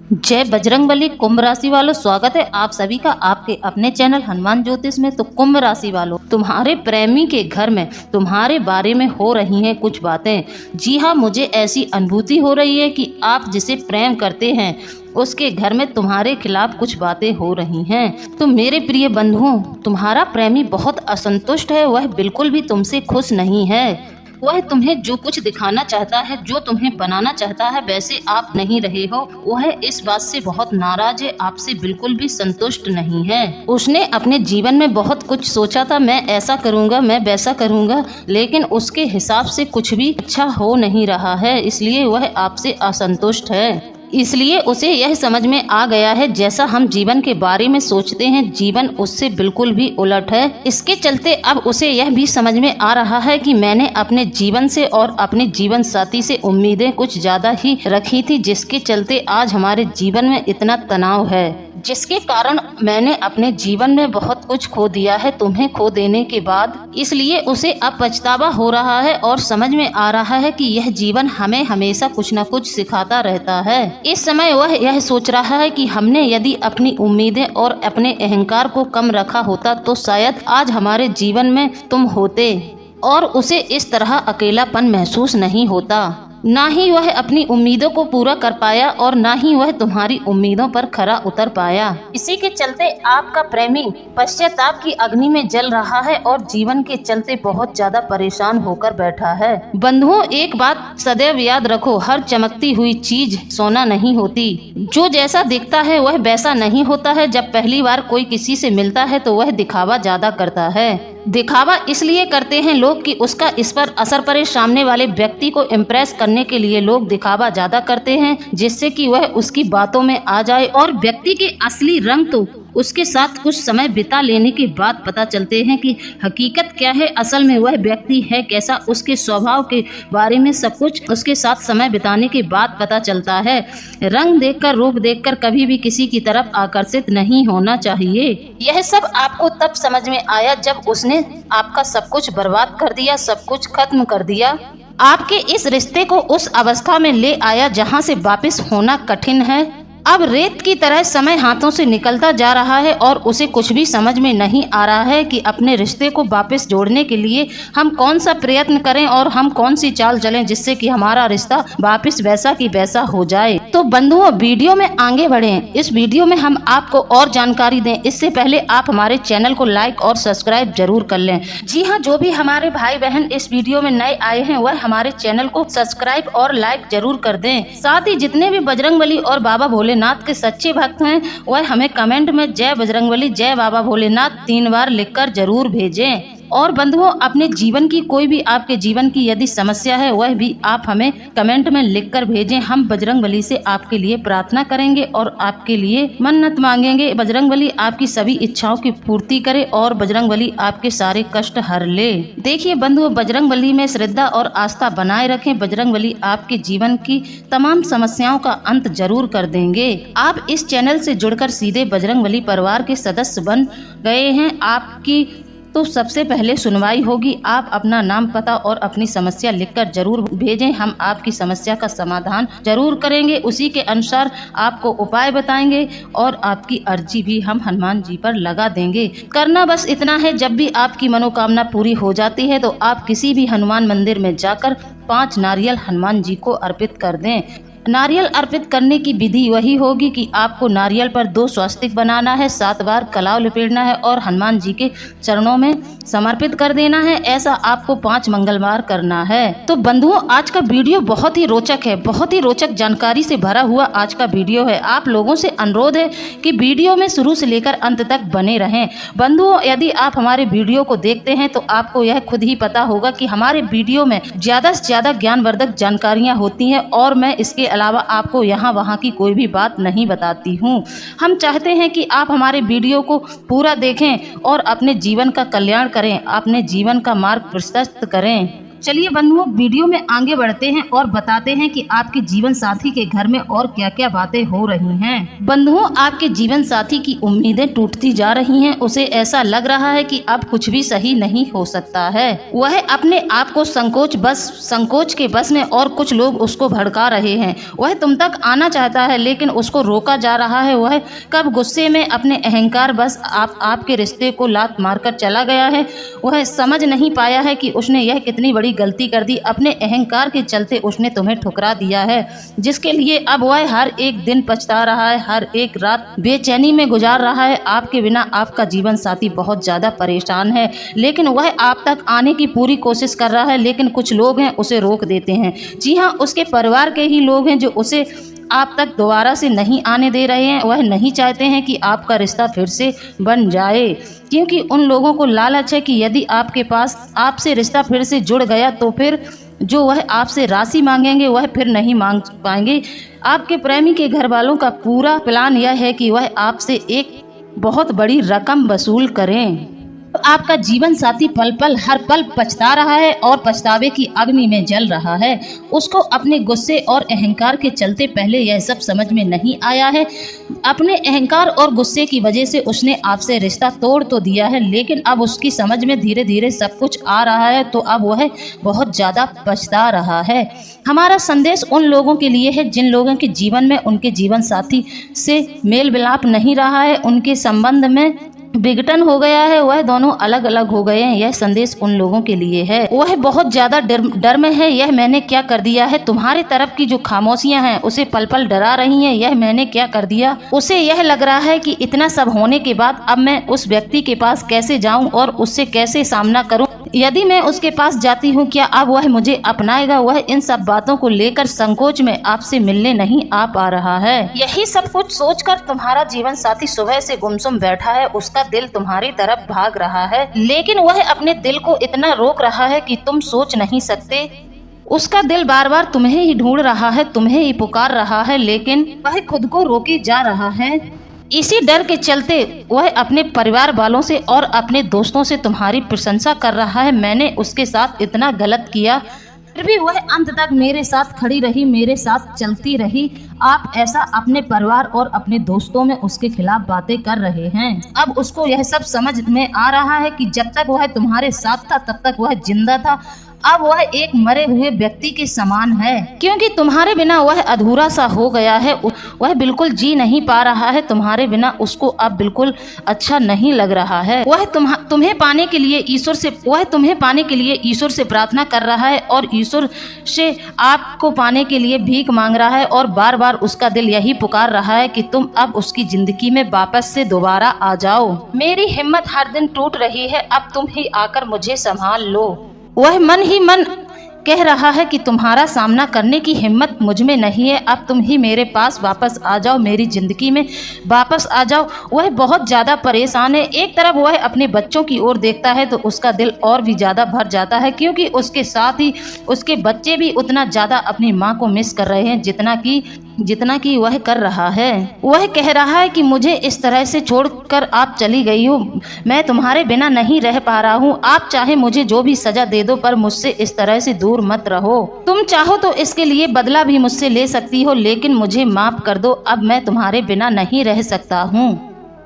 जय बजरंगबली। कुंभ राशि वालों, स्वागत है आप सभी का आपके अपने चैनल हनुमान ज्योतिष में। तो कुंभ राशि वालों, तुम्हारे प्रेमी के घर में तुम्हारे बारे में हो रही हैं कुछ बातें। जी हाँ, मुझे ऐसी अनुभूति हो रही है कि आप जिसे प्रेम करते हैं उसके घर में तुम्हारे खिलाफ कुछ बातें हो रही हैं। तो मेरे प्रिय बंधुओं, तुम्हारा प्रेमी बहुत असंतुष्ट है। वह बिल्कुल भी तुमसे खुश नहीं है। वह तुम्हें जो कुछ दिखाना चाहता है, जो तुम्हें बनाना चाहता है, वैसे आप नहीं रहे हो। वह इस बात से बहुत नाराज है, आपसे बिल्कुल भी संतुष्ट नहीं है। उसने अपने जीवन में बहुत कुछ सोचा था, मैं ऐसा करूंगा, मैं वैसा करूंगा, लेकिन उसके हिसाब से कुछ भी अच्छा हो नहीं रहा है। इसलिए वह आपसे असंतुष्ट है। इसलिए उसे यह समझ में आ गया है, जैसा हम जीवन के बारे में सोचते हैं, जीवन उससे बिल्कुल भी उलट है। इसके चलते अब उसे यह भी समझ में आ रहा है कि मैंने अपने जीवन से और अपने जीवन साथी से उम्मीदें कुछ ज्यादा ही रखी थी, जिसके चलते आज हमारे जीवन में इतना तनाव है, जिसके कारण मैंने अपने जीवन में बहुत कुछ खो दिया है तुम्हें खो देने के बाद। इसलिए उसे अब पछतावा हो रहा है और समझ में आ रहा है कि यह जीवन हमें हमेशा कुछ न कुछ सिखाता रहता है। इस समय वह यह सोच रहा है कि हमने यदि अपनी उम्मीदें और अपने अहंकार को कम रखा होता तो शायद आज हमारे जीवन में तुम होते और उसे इस तरह अकेलापन महसूस नहीं होता। ना ही वह अपनी उम्मीदों को पूरा कर पाया और ना ही वह तुम्हारी उम्मीदों पर खरा उतर पाया। इसी के चलते आपका प्रेमी पश्चाताप की अग्नि में जल रहा है और जीवन के चलते बहुत ज्यादा परेशान होकर बैठा है। बंधुओं, एक बात सदैव याद रखो, हर चमकती हुई चीज सोना नहीं होती। जो जैसा दिखता है वह वैसा नहीं होता है। जब पहली बार कोई किसी से मिलता है तो वह दिखावा ज्यादा करता है। दिखावा इसलिए करते हैं लोग कि उसका इस पर असर पड़े। सामने वाले व्यक्ति को इम्प्रेस करने के लिए लोग दिखावा ज्यादा करते हैं, जिससे कि वह उसकी बातों में आ जाए और व्यक्ति के असली रंग तो उसके साथ कुछ समय बिता लेने के बाद पता चलते हैं कि हकीकत क्या है, असल में वह व्यक्ति है कैसा। उसके स्वभाव के बारे में सब कुछ उसके साथ समय बिताने के बाद पता चलता है। रंग देखकर, रूप देखकर कभी भी किसी की तरफ आकर्षित नहीं होना चाहिए। यह सब आपको तब समझ में आया जब उसने आपका सब कुछ बर्बाद कर दिया, सब कुछ खत्म कर दिया। आपके इस रिश्ते को उस अवस्था में ले आया जहां से वापस होना कठिन है। अब रेत की तरह समय हाथों से निकलता जा रहा है और उसे कुछ भी समझ में नहीं आ रहा है कि अपने रिश्ते को वापस जोड़ने के लिए हम कौन सा प्रयत्न करें और हम कौन सी चाल चलें जिससे कि हमारा रिश्ता वापस वैसा की वैसा हो जाए। तो बंधुओं, वीडियो में आगे बढ़ें। इस वीडियो में हम आपको और जानकारी दें, इससे पहले आप हमारे चैनल को लाइक और सब्सक्राइब जरूर कर लें। जी हाँ, जो भी हमारे भाई बहन इस वीडियो में नए आए हैं वह हमारे चैनल को सब्सक्राइब और लाइक जरूर कर दें। साथ ही जितने भी बजरंगबली और बाबा भोलेनाथ के सच्चे भक्त हैं वह हमें कमेंट में जय बजरंगबली, जय बाबा भोलेनाथ 3 बार लिखकर जरूर भेजें। और बंधुओं, अपने जीवन की कोई भी आपके जीवन की यदि समस्या है वह भी आप हमें कमेंट में लिखकर भेजें। हम बजरंगबली से आपके लिए प्रार्थना करेंगे और आपके लिए मन्नत मांगेंगे। बजरंगबली आपकी सभी इच्छाओं की पूर्ति करे और बजरंगबली आपके सारे कष्ट हर ले। देखिए बंधुओं, बजरंगबली में श्रद्धा और आस्था बनाए रखें। बजरंगबली आपके जीवन की तमाम समस्याओं का अंत जरूर कर देंगे। आप इस चैनल से जुड़कर सीधे बजरंगबली परिवार के सदस्य बन गए हैं। आपकी तो सबसे पहले सुनवाई होगी। आप अपना नाम, पता और अपनी समस्या लिखकर जरूर भेजें। हम आपकी समस्या का समाधान जरूर करेंगे, उसी के अनुसार आपको उपाय बताएंगे और आपकी अर्जी भी हम हनुमान जी पर लगा देंगे। करना बस इतना है, जब भी आपकी मनोकामना पूरी हो जाती है तो आप किसी भी हनुमान मंदिर में जाकर 5 नारियल हनुमान जी को अर्पित कर दें। नारियल अर्पित करने की विधि वही होगी कि आपको नारियल पर 2 स्वास्तिक बनाना है, 7 बार कलाव लपेटना है और हनुमान जी के चरणों में समर्पित कर देना है। ऐसा आपको 5 मंगलवार करना है। तो बंधुओं, आज का वीडियो बहुत ही रोचक है, बहुत ही रोचक जानकारी से भरा हुआ आज का वीडियो है। आप लोगों से अनुरोध है कि वीडियो में शुरू से लेकर अंत तक बने रहें। बंधुओं, यदि आप हमारे वीडियो को देखते हैं तो आपको यह खुद ही पता होगा कि हमारे वीडियो में ज्यादा से ज्यादा ज्ञानवर्धक जानकारियाँ होती हैं और मैं इसके अलावा आपको यहाँ वहाँ की कोई भी बात नहीं बताती हूँ। हम चाहते हैं कि आप हमारे वीडियो को पूरा देखें और अपने जीवन का कल्याण करें, अपने जीवन का मार्ग प्रशस्त करें। चलिए बंधुओं, वीडियो में आगे बढ़ते हैं और बताते हैं कि आपके जीवन साथी के घर में और क्या क्या बातें हो रही हैं। बंधुओं, आपके जीवन साथी की उम्मीदें टूटती जा रही हैं। उसे ऐसा लग रहा है कि अब कुछ भी सही नहीं हो सकता है। वह अपने आप को संकोच के बस में, और कुछ लोग उसको भड़का रहे हैं। वह तुम तक आना चाहता है लेकिन उसको रोका जा रहा है। वह कब गुस्से में अपने अहंकार बस आपके रिश्ते को लात मारकर चला गया है। वह समझ नहीं पाया है कि उसने यह कितनी बड़ी गलती कर दी। अपने अहंकार के चलते उसने तुम्हें ठुकरा दिया है, जिसके लिए अब वह हर एक दिन पछता रहा है, हर एक रात बेचैनी में गुजार रहा है। आपके बिना आपका जीवन साथी बहुत ज़्यादा परेशान है, लेकिन वह आप तक आने की पूरी कोशिश कर रहा है, लेकिन कुछ लोग हैं उसे रोक देते हैं। जी हाँ, उसके परिवार के ही लोग हैं जो उसे आप तक दोबारा से नहीं आने दे रहे हैं। वह नहीं चाहते हैं कि आपका रिश्ता फिर से बन जाए, क्योंकि उन लोगों को लालच है कि यदि आपसे रिश्ता फिर से जुड़ गया तो फिर जो वह आपसे राशि मांगेंगे वह फिर नहीं मांग पाएंगे। आपके प्रेमी के घर वालों का पूरा प्लान यह है कि वह आपसे एक बहुत बड़ी रकम वसूल करें। आपका जीवन साथी पल पल हर पल पछता रहा है और पछतावे की अग्नि में जल रहा है। उसको अपने गुस्से और अहंकार के चलते पहले यह सब समझ में नहीं आया है। अपने अहंकार और गुस्से की वजह से उसने आपसे रिश्ता तोड़ तो दिया है, लेकिन अब उसकी समझ में धीरे धीरे सब कुछ आ रहा है, तो अब वह बहुत ज़्यादा पछता रहा है। हमारा संदेश उन लोगों के लिए है जिन लोगों के जीवन में उनके जीवन साथी से मेल मिलाप नहीं रहा है, उनके संबंध में विघटन हो गया है, वह दोनों अलग अलग हो गए हैं। यह संदेश उन लोगों के लिए है। वह बहुत ज्यादा डर में है। यह मैंने क्या कर दिया है। तुम्हारे तरफ की जो खामोशियां हैं उसे पल पल डरा रही हैं। यह मैंने क्या कर दिया। उसे यह लग रहा है कि इतना सब होने के बाद अब मैं उस व्यक्ति के पास कैसे जाऊं और उससे कैसे सामना करूं। यदि मैं उसके पास जाती हूं, क्या अब वह मुझे अपनाएगा। वह इन सब बातों को लेकर संकोच में आपसे मिलने नहीं आ पा रहा है। यही सब कुछ सोचकर तुम्हारा जीवन साथी सुबह से गुमसुम बैठा है। उसका दिल तुम्हारी तरफ भाग रहा है, लेकिन वह अपने दिल को इतना रोक रहा है कि तुम सोच नहीं सकते। उसका दिल बार बार तुम्हें ही ढूंढ रहा है, तुम्हें ही पुकार रहा है, लेकिन वह खुद को रोके जा रहा है। इसी डर के चलते वह अपने परिवार वालों से और अपने दोस्तों से तुम्हारी प्रशंसा कर रहा है। मैंने उसके साथ इतना गलत किया, फिर भी वह अंत तक मेरे साथ खड़ी रही, मेरे साथ चलती रही। आप ऐसा अपने परिवार और अपने दोस्तों में उसके खिलाफ बातें कर रहे हैं। अब उसको यह सब समझ में आ रहा है कि जब तक वह तुम्हारे साथ था तब तक वह जिंदा था, अब वह एक मरे हुए व्यक्ति के समान है, क्योंकि तुम्हारे बिना वह अधूरा सा हो गया है। वह बिल्कुल जी नहीं पा रहा है। तुम्हारे बिना उसको अब बिल्कुल अच्छा नहीं लग रहा है। वह तुम्हें पाने के लिए ईश्वर से प्रार्थना कर रहा है और ईश्वर से आपको पाने के लिए भीख मांग रहा है, और बार बार उसका दिल यही पुकार रहा है कि तुम अब उसकी जिंदगी में वापस से दोबारा आ जाओ। मेरी हिम्मत हर दिन टूट रही है, अब तुम ही आकर मुझे संभाल लो। वह मन ही मन कह रहा है कि तुम्हारा सामना करने की हिम्मत मुझ में नहीं है। अब तुम ही मेरे पास वापस आ जाओ, मेरी ज़िंदगी में वापस आ जाओ। वह बहुत ज़्यादा परेशान है। एक तरफ वह अपने बच्चों की ओर देखता है तो उसका दिल और भी ज़्यादा भर जाता है, क्योंकि उसके साथ ही उसके बच्चे भी उतना ज़्यादा अपनी माँ को मिस कर रहे हैं जितना कि वह कर रहा है। वह कह रहा है कि मुझे इस तरह से छोड़कर आप चली गई हो, मैं तुम्हारे बिना नहीं रह पा रहा हूँ। आप चाहे मुझे जो भी सजा दे दो, पर मुझसे इस तरह से दूर मत रहो। तुम चाहो तो इसके लिए बदला भी मुझसे ले सकती हो, लेकिन मुझे माफ कर दो। अब मैं तुम्हारे बिना नहीं रह सकता हूँ।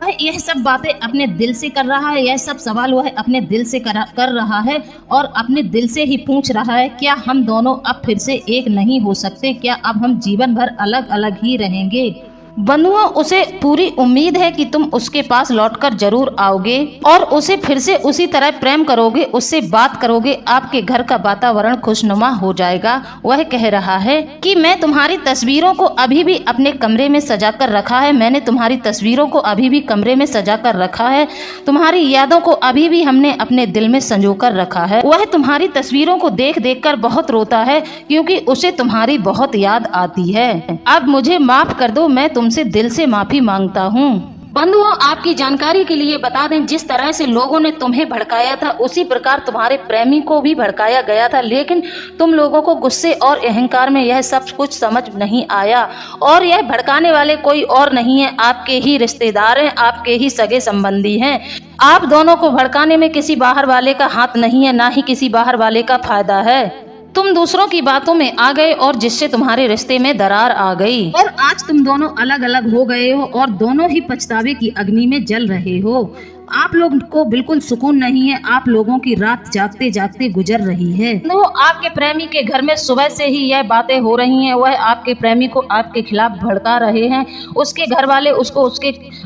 वह यह सब बातें अपने दिल से कर रहा है। यह सब सवाल वह अपने दिल से कर रहा है और अपने दिल से ही पूछ रहा है, क्या हम दोनों अब फिर से एक नहीं हो सकते। क्या अब हम जीवन भर अलग अलग ही रहेंगे। बंधुओं, उसे पूरी उम्मीद है कि तुम उसके पास लौटकर जरूर आओगे और उसे फिर से उसी तरह प्रेम करोगे, उससे बात करोगे। आपके घर का वातावरण खुशनुमा हो जाएगा। वह कह रहा है कि मैं तुम्हारी तस्वीरों को अभी भी अपने कमरे में सजा कर रखा है। मैंने तुम्हारी तस्वीरों को अभी भी कमरे में सजा कर रखा है। तुम्हारी यादों को अभी भी हमने अपने दिल में संजो कर रखा है। वह तुम्हारी तस्वीरों को देख देख कर बहुत रोता है, क्योंकि उसे तुम्हारी बहुत याद आती है। अब मुझे माफ कर दो, मैं तुमसे दिल से माफी मांगता हूँ। बंधुओं, आपकी जानकारी के लिए बता दें, जिस तरह से लोगों ने तुम्हें भड़काया था उसी प्रकार तुम्हारे प्रेमी को भी भड़काया गया था, लेकिन तुम लोगों को गुस्से और अहंकार में यह सब कुछ समझ नहीं आया। और यह भड़काने वाले कोई और नहीं है, आपके ही रिश्तेदार हैं, आपके ही सगे संबंधी हैं। आप दोनों को भड़काने में किसी बाहर वाले का हाथ नहीं है, ना ही किसी बाहर वाले का फायदा है। तुम दूसरों की बातों में आ गए और जिससे तुम्हारे रिश्ते में दरार आ गई और आज तुम दोनों अलग अलग हो गए हो और दोनों ही पछतावे की अग्नि में जल रहे हो। आप लोग को बिल्कुल सुकून नहीं है, आप लोगों की रात जागते जागते गुजर रही है। तो आपके प्रेमी के घर में सुबह से ही यह बातें हो रही हैं, वह आपके प्रेमी को आपके खिलाफ भड़का रहे हैं, उसके घर वाले उसको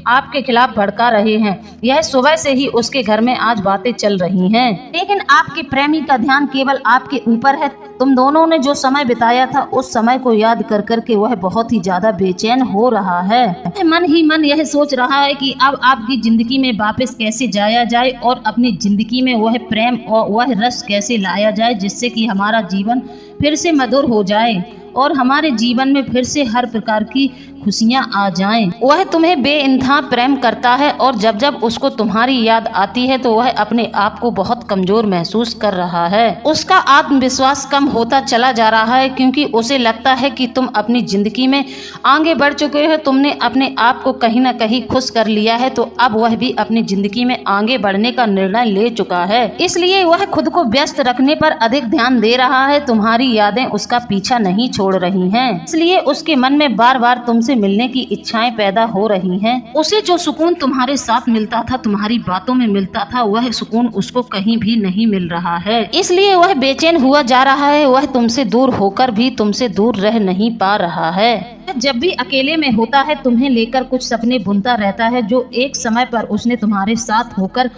आपके खिलाफ भड़का रहे हैं। यह सुबह से ही उसके घर में आज बातें चल रही हैं, लेकिन आपके प्रेमी का ध्यान केवल आपके ऊपर है। तुम दोनों ने जो समय बिताया था उस समय को याद कर करके वह बहुत ही ज्यादा बेचैन हो रहा है। मन ही मन यह सोच रहा है कि अब आपकी जिंदगी में वापस कैसे जाया जाए और अपनी जिंदगी में वह प्रेम और वह रस कैसे लाया जाए, जिससे कि हमारा जीवन फिर से मधुर हो जाए और हमारे जीवन में फिर से हर प्रकार की खुशियां आ जाएं। वह तुम्हें बेइंतहा प्रेम करता है और जब जब उसको तुम्हारी याद आती है तो वह अपने आप को बहुत कमजोर महसूस कर रहा है। उसका आत्मविश्वास कम होता चला जा रहा है क्योंकि उसे लगता है कि तुम अपनी जिंदगी में आगे बढ़ चुके हो, तुमने अपने आप को कहीं न कहीं खुश कर लिया है, तो अब वह भी अपनी जिंदगी में आगे बढ़ने का निर्णय ले चुका है। इसलिए वह खुद को व्यस्त रखने पर अधिक ध्यान दे रहा है। तुम्हारी यादें उसका पीछा नहीं छोड़ रही हैं, इसलिए उसके मन में बार बार तुमसे मिलने की इच्छाएं पैदा हो रही हैं। उसे जो सुकून तुम्हारे साथ मिलता था, तुम्हारी बातों में मिलता था, वह सुकून उसको कहीं भी नहीं मिल रहा है। इसलिए वह बेचैन हुआ जा रहा है। वह तुमसे दूर होकर भी तुमसे दूर रह नहीं पा रहा है। जब भी अकेले में होता है तुम्हें लेकर कुछ सपने बुनता रहता है जो एक समय पर उसने तुम्हारे साथ होकर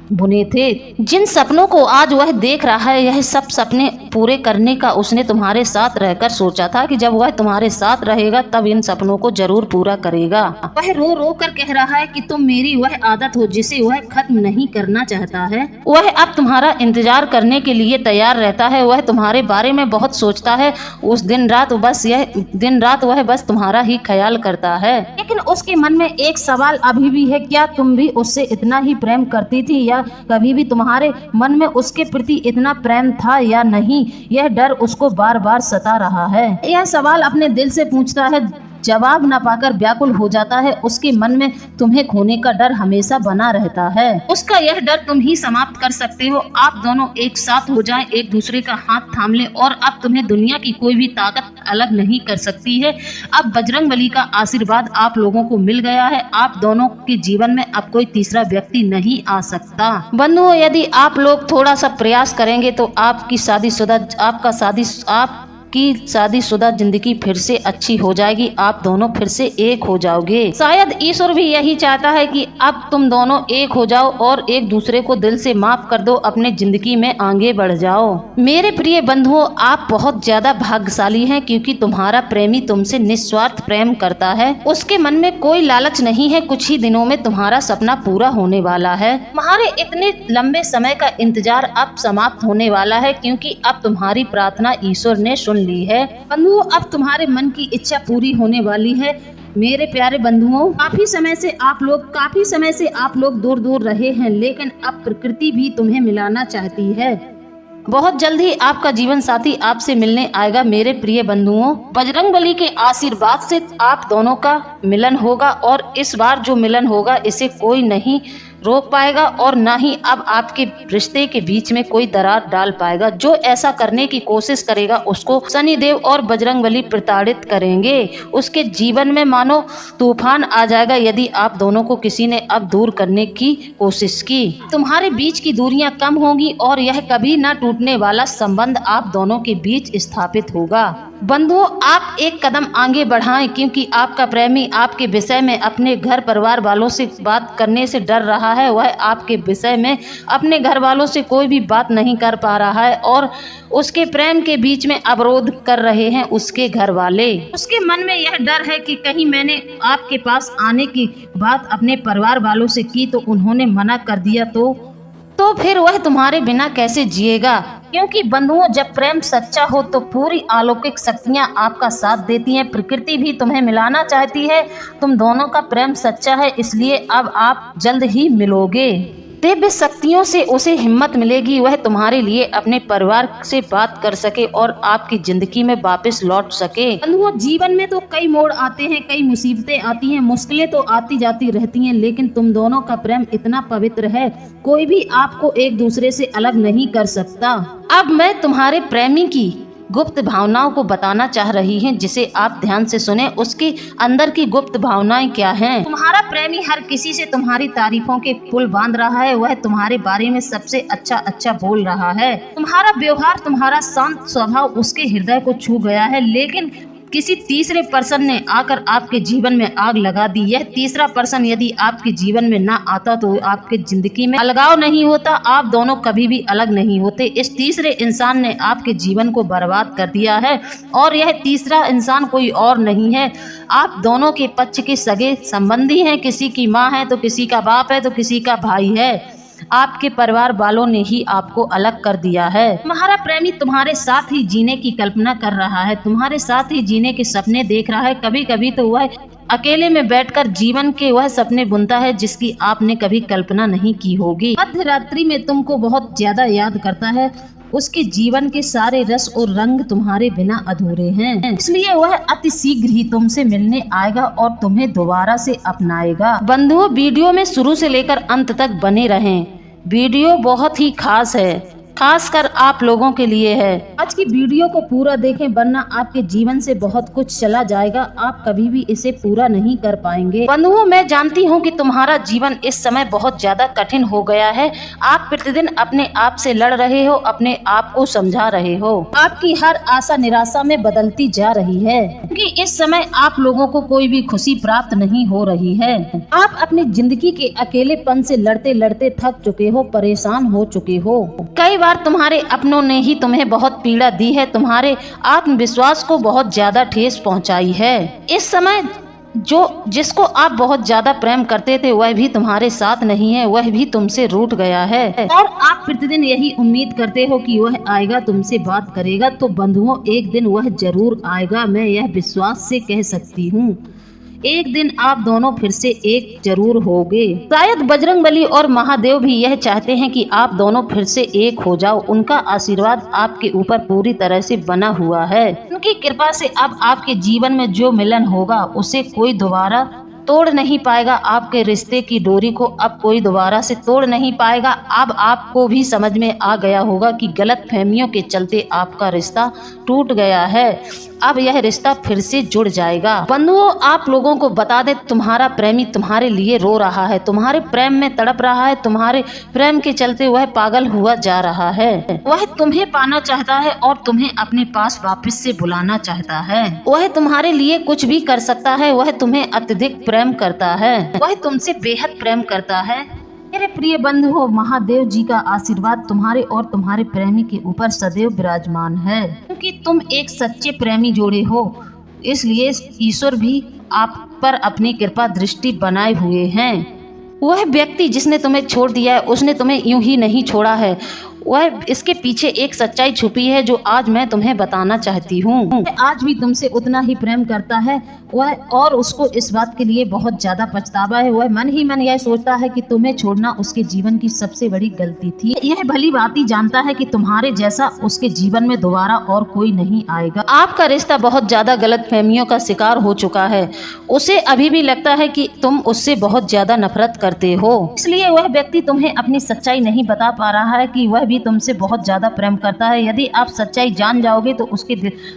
बुने थे। जिन सपनों को आज वह देख रहा है, यह सब सपने पूरे करने का उसने तुम्हारे साथ रहकर सोचा था कि जब वह तुम्हारे साथ रहेगा तब इन सपनों को जरूर पूरा करेगा। वह रो रो कर कह रहा है कि तुम मेरी वह आदत हो जिसे वह खत्म नहीं करना चाहता है। वह अब तुम्हारा इंतजार करने के लिए तैयार रहता है। वह तुम्हारे बारे में बहुत सोचता है। उस दिन रात वह बस तुम्हारा ही ख्याल करता है। लेकिन उसके मन में एक सवाल अभी भी है, क्या तुम भी उससे इतना ही प्रेम करती थी या कभी भी तुम्हारे मन में उसके प्रति इतना प्रेम था या नहीं? यह डर उसको बार बार सता रहा है। यह सवाल अपने दिल से पूछता है, जवाब न पाकर व्याकुल हो जाता है। उसके मन में तुम्हें खोने का डर हमेशा बना रहता है। उसका यह डर तुम ही समाप्त कर सकते हो। आप दोनों एक साथ हो जाएं, एक दूसरे का हाथ थाम लें और अब तुम्हें दुनिया की कोई भी ताकत अलग नहीं कर सकती है। अब बजरंगबली का आशीर्वाद आप लोगों को मिल गया है। आप दोनों के जीवन में अब कोई तीसरा व्यक्ति नहीं आ सकता। बंधुओं, यदि आप लोग थोड़ा सा प्रयास करेंगे तो आपकी शादीशुदा जिंदगी फिर से अच्छी हो जाएगी। आप दोनों फिर से एक हो जाओगे। शायद ईश्वर भी यही चाहता है कि अब तुम दोनों एक हो जाओ और एक दूसरे को दिल से माफ कर दो, अपने जिंदगी में आगे बढ़ जाओ। मेरे प्रिय बंधुओं, आप बहुत ज्यादा भाग्यशाली हैं क्योंकि तुम्हारा प्रेमी तुमसे निस्वार्थ प्रेम करता है। उसके मन में कोई लालच नहीं है। कुछ ही दिनों में तुम्हारा सपना पूरा होने वाला है। तुम्हारे इतने लंबे समय का इंतजार अब समाप्त होने वाला है क्योंकि अब तुम्हारी प्रार्थना ईश्वर ने सुन ली है। बंधुओं, अब तुम्हारे मन की इच्छा पूरी होने वाली है। मेरे प्यारे बंधुओं, काफी समय से आप लोग दूर दूर रहे हैं, लेकिन अब प्रकृति भी तुम्हें मिलाना चाहती है। बहुत जल्द ही आपका जीवन साथी आपसे मिलने आएगा। मेरे प्रिय बंधुओं, बजरंगबली के आशीर्वाद से आप दोनों का मिलन होगा और इस बार जो मिलन होगा इसे कोई नहीं रोक पाएगा और ना ही अब आपके रिश्ते के बीच में कोई दरार डाल पाएगा। जो ऐसा करने की कोशिश करेगा उसको शनिदेव और बजरंगबली प्रताड़ित करेंगे। उसके जीवन में मानो तूफान आ जाएगा यदि आप दोनों को किसी ने अब दूर करने की कोशिश की। तुम्हारे बीच की दूरियां कम होंगी और यह कभी ना टूटने वाला संबंध आप दोनों के बीच स्थापित होगा। बंधुओं, आप एक कदम आगे बढ़ाएं क्योंकि आपका प्रेमी आपके विषय में अपने घर परिवार वालों से बात करने से डर रहा है। वह आपके विषय में अपने घर वालों से कोई भी बात नहीं कर पा रहा है और उसके प्रेम के बीच में अवरोध कर रहे हैं उसके घर वाले। उसके मन में यह डर है कि कहीं मैंने आपके पास आने की बात अपने परिवार वालों से की तो उन्होंने मना कर दिया तो फिर वह तुम्हारे बिना कैसे जिएगा। क्योंकि बंधुओं, जब प्रेम सच्चा हो तो पूरी अलौकिक शक्तियां आपका साथ देती हैं। प्रकृति भी तुम्हें मिलाना चाहती है। तुम दोनों का प्रेम सच्चा है, इसलिए अब आप जल्द ही मिलोगे। दिव्य शक्तियों से उसे हिम्मत मिलेगी, वह तुम्हारे लिए अपने परिवार से बात कर सके और आपकी जिंदगी में वापस लौट सके। बंधुओं, जीवन में तो कई मोड़ आते हैं, कई मुसीबतें आती हैं, मुश्किलें तो आती जाती रहती हैं, लेकिन तुम दोनों का प्रेम इतना पवित्र है, कोई भी आपको एक दूसरे से अलग नहीं कर सकता। अब मैं तुम्हारे प्रेमी की गुप्त भावनाओं को बताना चाह रही हैं, जिसे आप ध्यान से सुने। उसके अंदर की गुप्त भावनाएं क्या हैं? तुम्हारा प्रेमी हर किसी से तुम्हारी तारीफों के पुल बांध रहा है। वह तुम्हारे बारे में सबसे अच्छा बोल रहा है। तुम्हारा व्यवहार, तुम्हारा शांत स्वभाव उसके हृदय को छू गया है, लेकिन किसी तीसरे पर्सन ने आकर आपके जीवन में आग लगा दी। यह तीसरा पर्सन यदि आपके जीवन में ना आता तो आपके जिंदगी में अलगाव नहीं होता, आप दोनों कभी भी अलग नहीं होते। इस तीसरे इंसान ने आपके जीवन को बर्बाद कर दिया है, और यह तीसरा इंसान कोई और नहीं है, आप दोनों के पक्ष के सगे संबंधी हैं। किसी की माँ है तो किसी का बाप है तो किसी का भाई है। आपके परिवार वालों ने ही आपको अलग कर दिया है। तुम्हारा प्रेमी तुम्हारे साथ ही जीने की कल्पना कर रहा है, तुम्हारे साथ ही जीने के सपने देख रहा है। कभी कभी तो वह अकेले में बैठकर जीवन के वह सपने बुनता है जिसकी आपने कभी कल्पना नहीं की होगी। मध्य रात्रि में तुमको बहुत ज्यादा याद करता है। उसके जीवन के सारे रस और रंग तुम्हारे बिना अधूरे हैं, इसलिए वह अति शीघ्र ही तुमसे मिलने आएगा और तुम्हें दोबारा से अपनाएगा। बंधुओं, वीडियो में शुरू से लेकर अंत तक बने रहें। वीडियो बहुत ही खास है, खासकर आप लोगों के लिए है। आज की वीडियो को पूरा देखें, वरना आपके जीवन से बहुत कुछ चला जाएगा, आप कभी भी इसे पूरा नहीं कर पाएंगे। बंधुओं, मैं जानती हूँ कि तुम्हारा जीवन इस समय बहुत ज्यादा कठिन हो गया है। आप प्रतिदिन अपने आप से लड़ रहे हो, अपने आप को समझा रहे हो। आपकी हर आशा निराशा में बदलती जा रही है, क्योंकि इस समय आप लोगों को कोई भी खुशी प्राप्त नहीं हो रही है। आप अपनी जिंदगी के अकेलेपन से लड़ते लड़ते थक चुके हो, परेशान हो चुके हो। कई बार तुम्हारे अपनों ने ही तुम्हें बहुत पीड़ा दी है, तुम्हारे आत्मविश्वास को बहुत ज्यादा ठेस पहुंचाई है। इस समय जिसको आप बहुत ज्यादा प्रेम करते थे वह भी तुम्हारे साथ नहीं है, वह भी तुमसे रूठ गया है, और आप प्रतिदिन यही उम्मीद करते हो कि वह आएगा, तुमसे बात करेगा। तो बंधुओं, एक दिन वह जरूर आएगा, मैं यह विश्वास से कह सकती हूँ। एक दिन आप दोनों फिर से एक जरूर होगे। शायद बजरंगबली और महादेव भी यह चाहते हैं कि आप दोनों फिर से एक हो जाओ। उनका आशीर्वाद आपके ऊपर पूरी तरह से बना हुआ है। उनकी कृपा से अब आपके जीवन में जो मिलन होगा उसे कोई दोबारा तोड़ नहीं पाएगा। आपके रिश्ते की डोरी को अब कोई दोबारा से तोड़ नहीं पाएगा। अब आपको भी समझ में आ गया होगा कि गलत फहमियों के चलते आपका रिश्ता टूट गया है। अब यह रिश्ता फिर से जुड़ जाएगा। बंधुओं, आप लोगों को बता दे, तुम्हारा प्रेमी तुम्हारे लिए रो रहा है, तुम्हारे प्रेम में तड़प रहा है, तुम्हारे प्रेम के चलते वह पागल हुआ जा रहा है। वह तुम्हें पाना चाहता है और तुम्हें अपने पास वापस से बुलाना चाहता है। वह तुम्हारे लिए कुछ भी कर सकता है। वह तुम्हें अत्यधिक प्रेम करता है, वह तुमसे बेहद प्रेम करता है। मेरे प्रिय बंधु हो, महादेव जी का आशीर्वाद तुम्हारे और तुम्हारे प्रेमी के ऊपर सदैव विराजमान है, क्योंकि तुम एक सच्चे प्रेमी जोड़े हो, इसलिए ईश्वर भी आप पर अपनी कृपा दृष्टि बनाए हुए हैं। वह व्यक्ति जिसने तुम्हें छोड़ दिया है उसने तुम्हें यूं ही नहीं छोड़ा है, वह इसके पीछे एक सच्चाई छुपी है जो आज मैं तुम्हें बताना चाहती हूँ। आज भी तुमसे उतना ही प्रेम करता है वह, और उसको इस बात के लिए बहुत ज्यादा पछतावा है। वह मन ही मन यह सोचता है कि तुम्हें छोड़ना उसके जीवन की सबसे बड़ी गलती थी। यह भली भांति जानता है कि तुम्हारे जैसा उसके जीवन में दोबारा और कोई नहीं आएगा। आपका रिश्ता बहुत ज्यादा गलतफहमियों का शिकार हो चुका है। उसे अभी भी लगता है कि तुम उससे बहुत ज्यादा नफरत करते हो, इसलिए वह व्यक्ति तुम्हें अपनी सच्चाई नहीं बता पा रहा है कि वह भी तुमसे बहुत ज्यादा प्रेम करता है। यदि आप सच्चाई जान जाओगे तो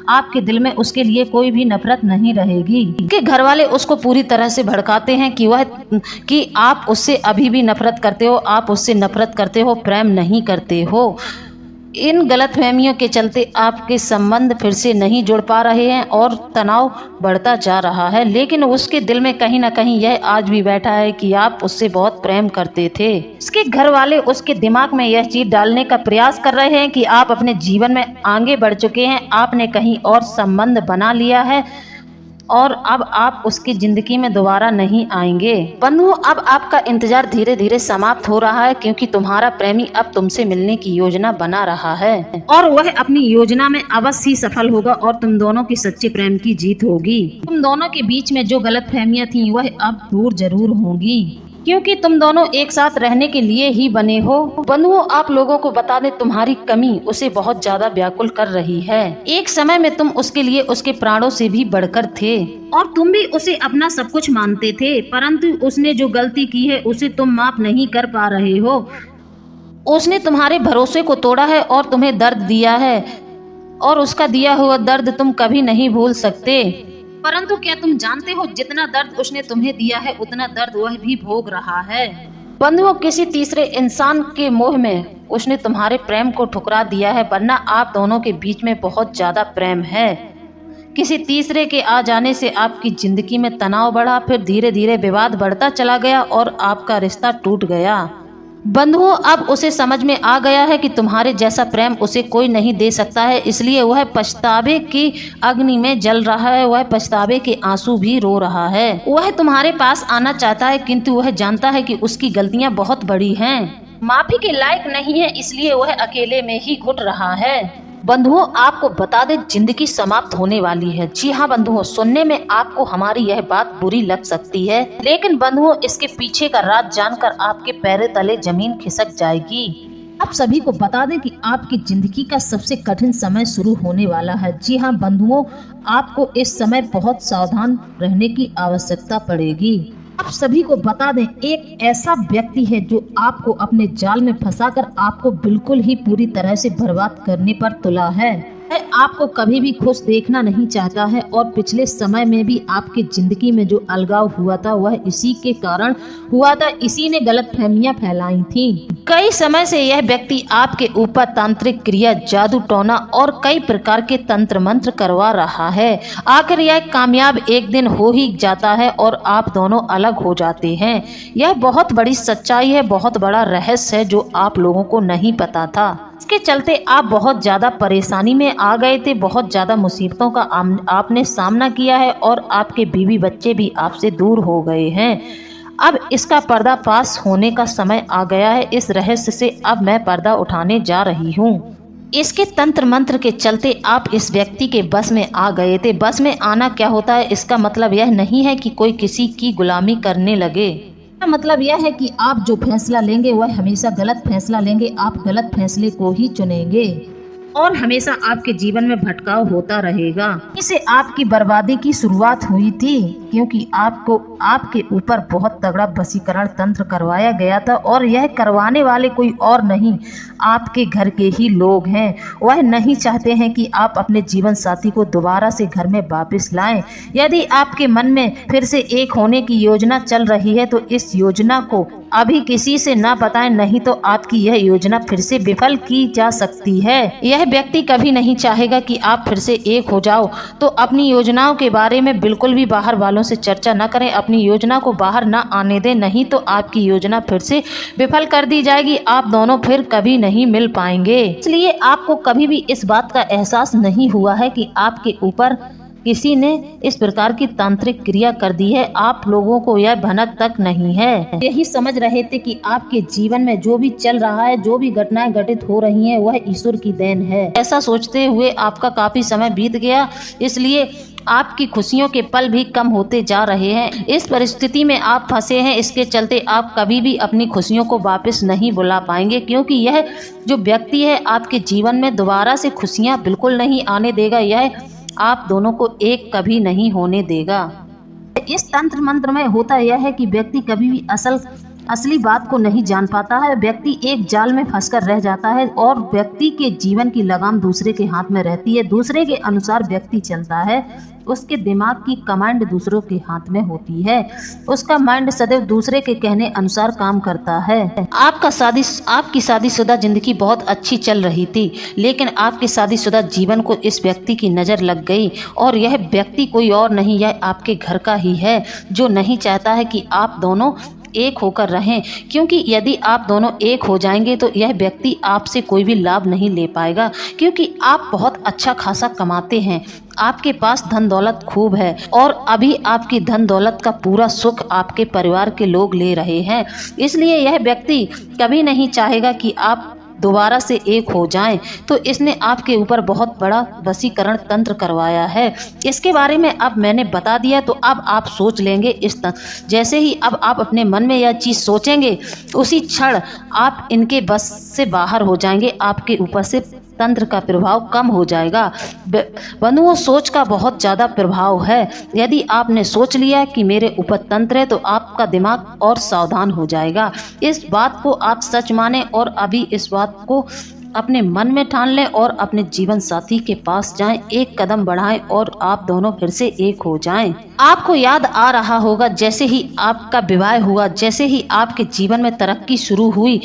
आपके दिल में उसके लिए कोई भी नफरत नहीं रहेगी। के घर वाले उसको पूरी तरह से भड़काते हैं कि आप उससे अभी भी नफरत करते हो, आप उससे नफरत करते हो, प्रेम नहीं करते हो। इन गलतफहमियों के चलते आपके संबंध फिर से नहीं जुड़ पा रहे हैं और तनाव बढ़ता जा रहा है, लेकिन उसके दिल में कहीं ना कहीं यह आज भी बैठा है कि आप उससे बहुत प्रेम करते थे। उसके घर वाले उसके दिमाग में यह चीज डालने का प्रयास कर रहे हैं कि आप अपने जीवन में आगे बढ़ चुके हैं, आपने कहीं और संबंध बना लिया है और अब आप उसकी जिंदगी में दोबारा नहीं आएंगे। बंधुओं, अब आपका इंतजार धीरे धीरे समाप्त हो रहा है, क्योंकि तुम्हारा प्रेमी अब तुमसे मिलने की योजना बना रहा है और वह अपनी योजना में अवश्य ही सफल होगा और तुम दोनों की सच्चे प्रेम की जीत होगी। तुम दोनों के बीच में जो गलतफहमियां थी वह अब दूर जरूर होंगी, क्योंकि तुम दोनों एक साथ रहने के लिए ही बने हो। बंधुओं, आप लोगों को बता दें, तुम्हारी कमी उसे बहुत ज्यादा व्याकुल कर रही है। एक समय में तुम उसके लिए उसके प्राणों से भी बढ़कर थे और तुम भी उसे अपना सब कुछ मानते थे, परंतु उसने जो गलती की है उसे तुम माफ नहीं कर पा रहे हो। उसने तुम्हारे भरोसे को तोड़ा है और तुम्हें दर्द दिया है, और उसका दिया हुआ दर्द तुम कभी नहीं भूल सकते। परंतु क्या तुम जानते हो, जितना दर्द उसने तुम्हें दिया है उतना दर्द वह भी भोग रहा है। बंधुओं, किसी तीसरे इंसान के मोह में उसने तुम्हारे प्रेम को ठुकरा दिया है, वरना आप दोनों के बीच में बहुत ज्यादा प्रेम है। किसी तीसरे के आ जाने से आपकी जिंदगी में तनाव बढ़ा, फिर धीरे धीरे विवाद बढ़ता चला गया और आपका रिश्ता टूट गया। बंधुओं, अब उसे समझ में आ गया है कि तुम्हारे जैसा प्रेम उसे कोई नहीं दे सकता है, इसलिए वह पछतावे की अग्नि में जल रहा है, वह पछतावे के आंसू भी रो रहा है। वह तुम्हारे पास आना चाहता है, किंतु वह जानता है कि उसकी गलतियां बहुत बड़ी हैं, माफी के लायक नहीं है, इसलिए वह अकेले में ही घुट रहा है। बंधुओं, आपको बता दें, जिंदगी समाप्त होने वाली है। जी हाँ बंधुओं, सुनने में आपको हमारी यह बात बुरी लग सकती है, लेकिन बंधुओं, इसके पीछे का राज जानकर आपके पैरों तले जमीन खिसक जाएगी। आप सभी को बता दें कि आपकी जिंदगी का सबसे कठिन समय शुरू होने वाला है। जी हाँ बंधुओं, आपको इस समय बहुत सावधान रहने की आवश्यकता पड़ेगी। आप सभी को बता दें, एक ऐसा व्यक्ति है जो आपको अपने जाल में फंसाकर आपको बिल्कुल ही पूरी तरह से बर्बाद करने पर तुला है। वह आपको कभी भी खुश देखना नहीं चाहता है और पिछले समय में भी आपकी जिंदगी में जो अलगाव हुआ था वह इसी के कारण हुआ था। इसी ने गलतफहमियां फैलाई थी। कई समय से यह व्यक्ति आपके ऊपर तांत्रिक क्रिया, जादू टोना और कई प्रकार के तंत्र मंत्र करवा रहा है। आखिर यह कामयाब एक दिन हो ही जाता है और आप दोनों अलग हो जाते हैं। यह बहुत बड़ी सच्चाई है, बहुत बड़ा रहस्य है जो आप लोगों को नहीं पता था। इसके चलते आप बहुत ज्यादा परेशानी में आ गए थे, बहुत ज्यादा मुसीबतों का आपने सामना किया है और आपके बीवी बच्चे भी आपसे दूर हो गए हैं। अब इसका पर्दाफाश होने का समय आ गया है। इस रहस्य से अब मैं पर्दा उठाने जा रही हूँ। इसके तंत्र मंत्र के चलते आप इस व्यक्ति के बस में आ गए थे। बस में आना क्या होता है, इसका मतलब यह नहीं है कि कोई किसी की गुलामी करने लगे। मतलब यह है कि आप जो फैसला लेंगे वह हमेशा गलत फैसला लेंगे। आप गलत फैसले को ही चुनेंगे और हमेशा आपके जीवन में भटकाव होता रहेगा। इसे आपकी बर्बादी की शुरुआत हुई थी, क्योंकि आपको आपके ऊपर बहुत तगड़ा वशीकरण तंत्र करवाया गया था और यह करवाने वाले कोई और नहीं, आपके घर के ही लोग हैं। वह नहीं चाहते हैं कि आप अपने जीवन साथी को दोबारा से घर में वापस लाएं। यदि आपके मन में फिर से एक होने की योजना चल रही है तो इस योजना को अभी किसी से ना बताएं, नहीं तो आपकी यह योजना फिर से विफल की जा सकती है। यह व्यक्ति कभी नहीं चाहेगा कि आप फिर से एक हो जाओ, तो अपनी योजनाओं के बारे में बिल्कुल भी बाहर वालों से चर्चा न करें। अपनी योजना को बाहर न आने दें, नहीं तो आपकी योजना फिर से विफल कर दी जाएगी। आप दोनों फिर कभी नहीं मिल पाएंगे। इसलिए आपको कभी भी इस बात का एहसास नहीं हुआ है कि आपके ऊपर किसी ने इस प्रकार की तांत्रिक क्रिया कर दी है। आप लोगों को यह भनक तक नहीं है। यही समझ रहे थे कि आपके जीवन में जो भी चल रहा है, जो भी घटनाएं घटित हो रही हैं, वह ईश्वर की देन है। ऐसा सोचते हुए आपका काफी समय बीत गया, इसलिए आपकी खुशियों के पल भी कम होते जा रहे हैं। इस परिस्थिति में आप फंसे हैं, इसके चलते आप कभी भी अपनी खुशियों को वापस नहीं बुला पाएंगे, क्योंकि यह जो व्यक्ति है आपके जीवन में दोबारा से खुशियां बिल्कुल नहीं आने देगा। यह आप दोनों को एक कभी नहीं होने देगा। इस तंत्र मंत्र में होता यह है कि व्यक्ति कभी भी असली बात को नहीं जान पाता है। व्यक्ति एक जाल में फंसकर रह जाता है और व्यक्ति के जीवन की लगाम दूसरे के हाथ में रहती है। दूसरे के अनुसार व्यक्ति चलता है, उसके दिमाग की कमांड दूसरों के हाथ में होती है। उसका माइंड सदैव दूसरे के कहने अनुसार काम करता है। आपकी शादीशुदा जिंदगी बहुत अच्छी चल रही थी, लेकिन आपके शादीशुदा जीवन को इस व्यक्ति की नज़र लग गई और यह व्यक्ति कोई और नहीं, यह आपके घर का ही है, जो नहीं चाहता है कि आप दोनों एक होकर रहें, क्योंकि यदि आप दोनों एक हो जाएंगे तो यह व्यक्ति आपसे कोई भी लाभ नहीं ले पाएगा, क्योंकि आप बहुत अच्छा खासा कमाते हैं, आपके पास धन दौलत खूब है और अभी आपकी धन दौलत का पूरा सुख आपके परिवार के लोग ले रहे हैं। इसलिए यह व्यक्ति कभी नहीं चाहेगा कि आप दोबारा से एक हो जाएं, तो इसने आपके ऊपर बहुत बड़ा वशीकरण तंत्र करवाया है। इसके बारे में अब मैंने बता दिया, तो अब आप सोच लेंगे जैसे ही अब आप अपने मन में यह चीज़ सोचेंगे, उसी क्षण आप इनके बस से बाहर हो जाएंगे, आपके ऊपर से तंत्र का प्रभाव कम हो जाएगा। बंधुओं, सोच का बहुत ज़्यादा प्रभाव है। यदि आपने सोच लिया कि मेरे ऊपर तंत्र है, तो आपका दिमाग और सावधान हो जाएगा। इस बात को आप सच माने और अभी इस बात को अपने मन में ठान लें और अपने जीवन साथी के पास जाएं, एक कदम बढ़ाएं और आप दोनों फिर से एक हो जाएं। आपको याद आ रहा होगा, जैसे ही आपका विवाह हुआ, जैसे ही आपके जीवन में तरक्की शुरू हुई,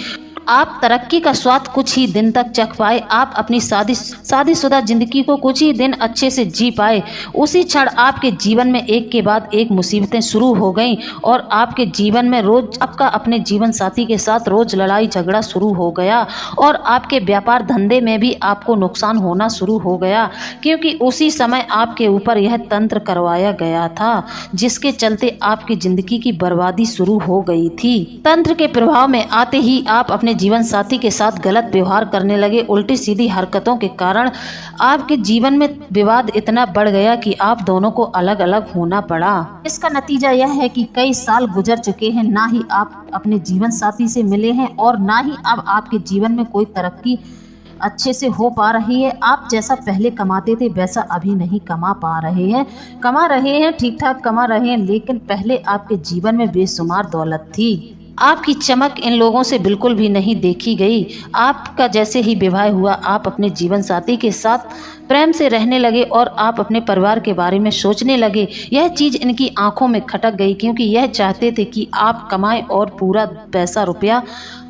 आप तरक्की का स्वाद कुछ ही दिन तक चख पाए, आप अपनी शादीशुदा जिंदगी को कुछ ही दिन अच्छे से जी पाए, उसी क्षण आपके जीवन में एक के बाद एक मुसीबतें शुरू हो गईं और आपके जीवन में रोज आपका अपने जीवन साथी के साथ रोज लड़ाई झगड़ा शुरू हो गया और आपके व्यापार धंधे में भी आपको नुकसान होना शुरू हो गया, क्योंकि उसी समय आपके ऊपर यह तंत्र करवाया गया था, जिसके चलते आपकी जिंदगी की बर्बादी शुरू हो गई थी। तंत्र के प्रभाव में आते ही आप अपने जीवन साथी के साथ गलत व्यवहार करने लगे। उल्टी सीधी हरकतों के कारण आपके जीवन में विवाद इतना बढ़ गया कि आप दोनों को अलग अलग होना पड़ा। इसका नतीजा यह है कि कई साल गुजर चुके हैं, ना ही आप अपने जीवन साथी से मिले हैं और ना ही अब आपके जीवन में कोई तरक्की अच्छे से हो पा रही है। आप जैसा पहले कमाते थे वैसा अभी नहीं कमा पा रहे हैं। कमा रहे हैं, ठीक ठाक कमा रहे हैं, लेकिन पहले आपके जीवन में बेशुमार दौलत थी। आपकी चमक इन लोगों से बिल्कुल भी नहीं देखी गई। आपका जैसे ही विवाह हुआ, आप अपने जीवन साथी के साथ प्रेम से रहने लगे और आप अपने परिवार के बारे में सोचने लगे। यह चीज़ इनकी आंखों में खटक गई, क्योंकि यह चाहते थे कि आप कमाएं और पूरा पैसा रुपया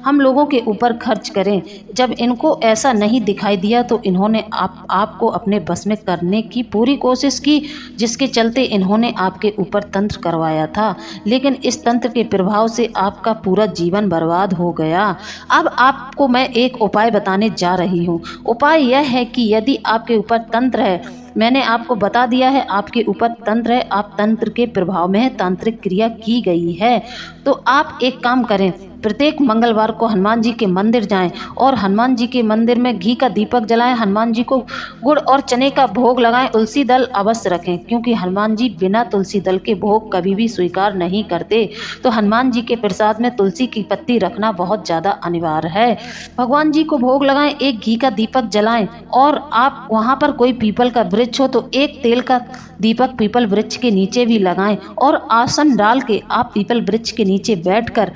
हम लोगों के ऊपर खर्च करें। जब इनको ऐसा नहीं दिखाई दिया तो इन्होंने आपको अपने बस में करने की पूरी कोशिश की, जिसके चलते इन्होंने आपके ऊपर तंत्र करवाया था। लेकिन इस तंत्र के प्रभाव से आपका पूरा जीवन बर्बाद हो गया। अब आपको मैं एक उपाय बताने जा रही हूँ। उपाय यह है कि यदि आपके ऊपर तंत्र है, मैंने आपको बता दिया है आपके ऊपर तंत्र है, आप तंत्र के प्रभाव में है, तांत्रिक क्रिया की गई है, तो आप एक काम करें, प्रत्येक मंगलवार को हनुमान जी के मंदिर जाएं और हनुमान जी के मंदिर में घी का दीपक जलाएं, हनुमान जी को गुड़ और चने का भोग लगाएं, तुलसी दल अवश्य रखें, क्योंकि हनुमान जी बिना तुलसी दल के भोग कभी भी स्वीकार नहीं करते। तो हनुमान जी के प्रसाद में तुलसी की पत्ती रखना बहुत ज़्यादा अनिवार्य है। भगवान जी को भोग लगाएं, एक घी का दीपक जलाएं और आप वहाँ पर कोई पीपल का वृक्ष हो तो एक तेल का दीपक पीपल वृक्ष के नीचे भी लगाएं और आसन डाल के आप पीपल वृक्ष के नीचे बैठकर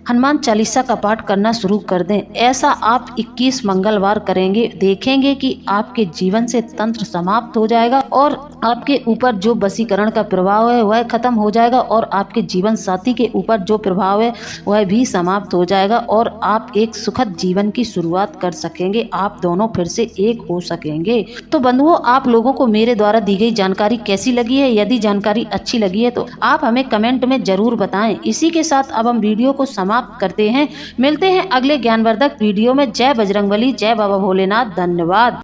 हनुमान चालीसा का पाठ करना शुरू कर दें। ऐसा आप 21 मंगलवार करेंगे, देखेंगे कि आपके जीवन से तंत्र समाप्त हो जाएगा और आपके ऊपर जो वशीकरण का प्रभाव है वह खत्म हो जाएगा और आपके जीवन साथी के ऊपर जो प्रभाव है वह भी समाप्त हो जाएगा और आप एक सुखद जीवन की शुरुआत कर सकेंगे। आप दोनों फिर से एक हो सकेंगे। तो बंधुओं, आप लोगों को मेरे द्वारा दी गई जानकारी कैसी लगी है? यदि जानकारी अच्छी लगी है तो आप हमें कमेंट में जरूर बताएं। इसी के साथ अब हम वीडियो को समाप्त करते हैं। मिलते हैं अगले ज्ञानवर्धक वीडियो में। जय बजरंगबली, जय बाबा भोलेनाथ। धन्यवाद।